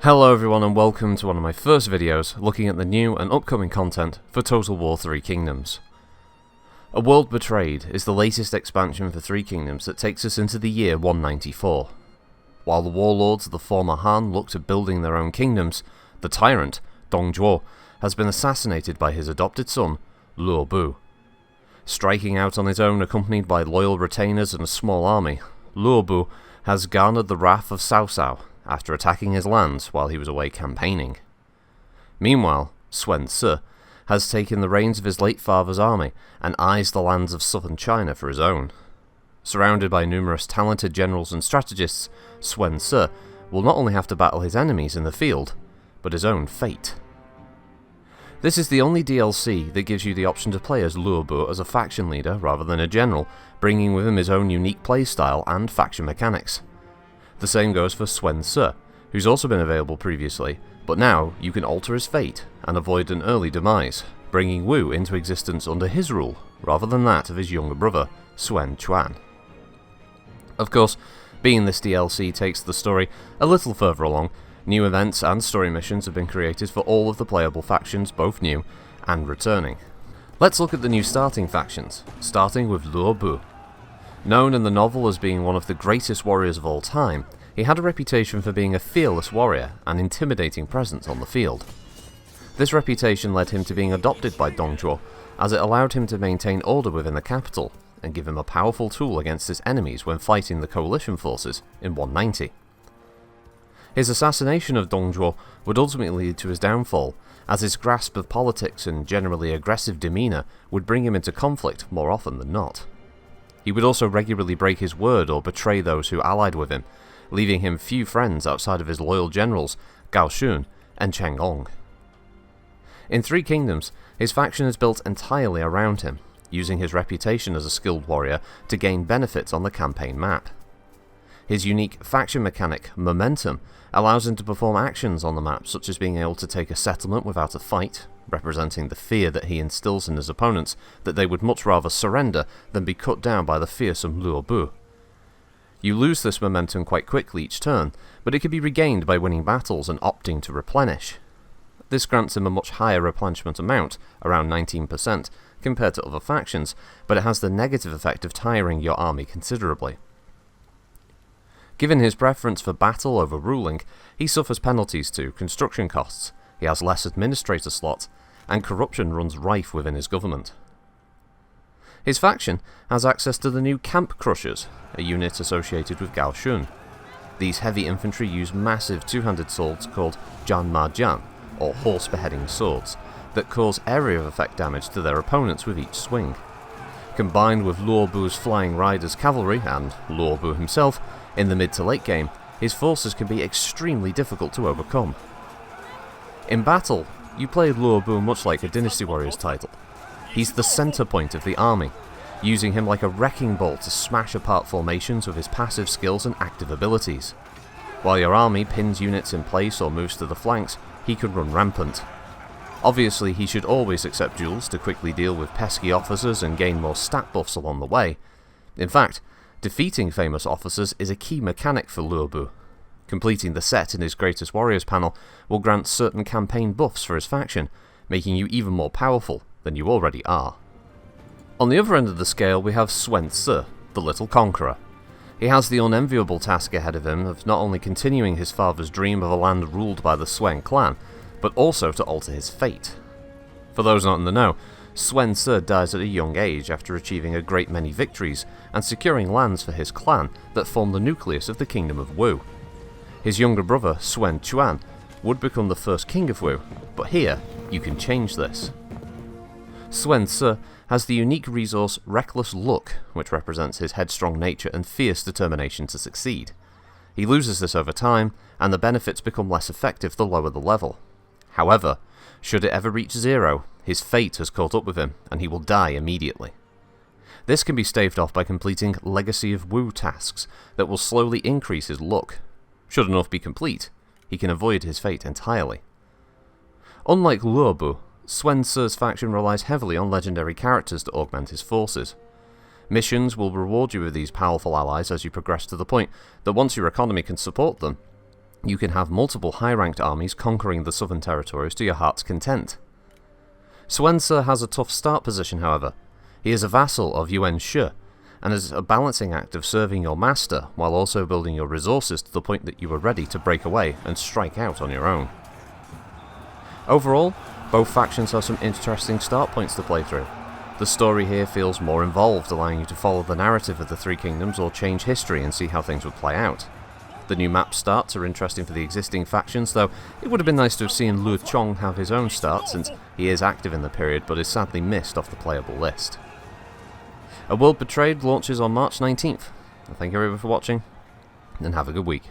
Hello everyone and welcome to one of my first videos looking at the new and upcoming content for Total War Three Kingdoms. A World Betrayed is the latest expansion for Three Kingdoms that takes us into the year 194. While the warlords of the former Han look to building their own kingdoms, the tyrant, Dong Zhuo, has been assassinated by his adopted son, Luo Bu. Striking out on his own accompanied by loyal retainers and a small army, Luo Bu has garnered the wrath of Cao Cao after attacking his lands while he was away campaigning. Meanwhile, Sun Ce has taken the reins of his late father's army and eyes the lands of southern China for his own. Surrounded by numerous talented generals and strategists, Sun Ce will not only have to battle his enemies in the field, but his own fate. This is the only DLC that gives you the option to play as Luo Bu as a faction leader rather than a general, bringing with him his own unique playstyle and faction mechanics. The same goes for Sun Ce, who's also been available previously, but now you can alter his fate and avoid an early demise, bringing Wu into existence under his rule, rather than that of his younger brother, Sun Quan. Of course, being this DLC takes the story a little further along, new events and story missions have been created for all of the playable factions, both new and returning. Let's look at the new starting factions, starting with Luo Bu. Known in the novel as being one of the greatest warriors of all time, he had a reputation for being a fearless warrior and intimidating presence on the field. This reputation led him to being adopted by Dong Zhuo, as it allowed him to maintain order within the capital and give him a powerful tool against his enemies when fighting the coalition forces in 190. His assassination of Dong Zhuo would ultimately lead to his downfall, as his grasp of politics and generally aggressive demeanour would bring him into conflict more often than not. He would also regularly break his word or betray those who allied with him, leaving him few friends outside of his loyal generals Gao Shun and Cheng Ong. In Three Kingdoms, his faction is built entirely around him, using his reputation as a skilled warrior to gain benefits on the campaign map. His unique faction mechanic, Momentum, allows him to perform actions on the map such as being able to take a settlement without a fight, representing the fear that he instills in his opponents that they would much rather surrender than be cut down by the fearsome Luo Bu. You lose this momentum quite quickly each turn, but it can be regained by winning battles and opting to replenish. This grants him a much higher replenishment amount, around 19%, compared to other factions, but it has the negative effect of tiring your army considerably. Given his preference for battle over ruling, he suffers penalties to construction costs, he has less administrator slots, and corruption runs rife within his government. His faction has access to the new Camp Crushers, a unit associated with Gao Shun. These heavy infantry use massive two-handed swords called Jian Ma Jian, or horse beheading swords, that cause area of effect damage to their opponents with each swing. Combined with Luo Bu's flying riders cavalry and Luo Bu himself, in the mid to late game, his forces can be extremely difficult to overcome. In battle, you play Luo Bu much like a Dynasty Warriors title. He's the center point of the army, using him like a wrecking ball to smash apart formations with his passive skills and active abilities. While your army pins units in place or moves to the flanks, he can run rampant. Obviously, he should always accept duels to quickly deal with pesky officers and gain more stat buffs along the way. In fact, defeating famous officers is a key mechanic for Luo Bu. Completing the set in his Greatest Warriors panel will grant certain campaign buffs for his faction, making you even more powerful than you already are. On the other end of the scale we have Sun Ce, the Little Conqueror. He has the unenviable task ahead of him of not only continuing his father's dream of a land ruled by the Suen clan, but also to alter his fate. For those not in the know, Sun Ce dies at a young age after achieving a great many victories and securing lands for his clan that form the nucleus of the Kingdom of Wu. His younger brother, Sun Quan, would become the first king of Wu, but here, you can change this. Sun Ce has the unique resource Reckless Luck, which represents his headstrong nature and fierce determination to succeed. He loses this over time, and the benefits become less effective the lower the level. However, should it ever reach zero, his fate has caught up with him, and he will die immediately. This can be staved off by completing Legacy of Wu tasks that will slowly increase his luck. Should enough be complete, he can avoid his fate entirely. Unlike Luo Bu, Sun Ce's faction relies heavily on legendary characters to augment his forces. Missions will reward you with these powerful allies as you progress to the point that once your economy can support them, You can have multiple high-ranked armies conquering the southern territories to your heart's content. Suensa has a tough start position, however. He is a vassal of Yuan Shi, and is a balancing act of serving your master while also building your resources to the point that you are ready to break away and strike out on your own. Overall, both factions have some interesting start points to play through. The story here feels more involved, allowing you to follow the narrative of the Three Kingdoms or change history and see how things would play out. The new map starts are interesting for the existing factions, though it would have been nice to have seen Lu Chong have his own start, since he is active in the period but is sadly missed off the playable list. A World Betrayed launches on March 19th. Thank you everyone for watching, and have a good week.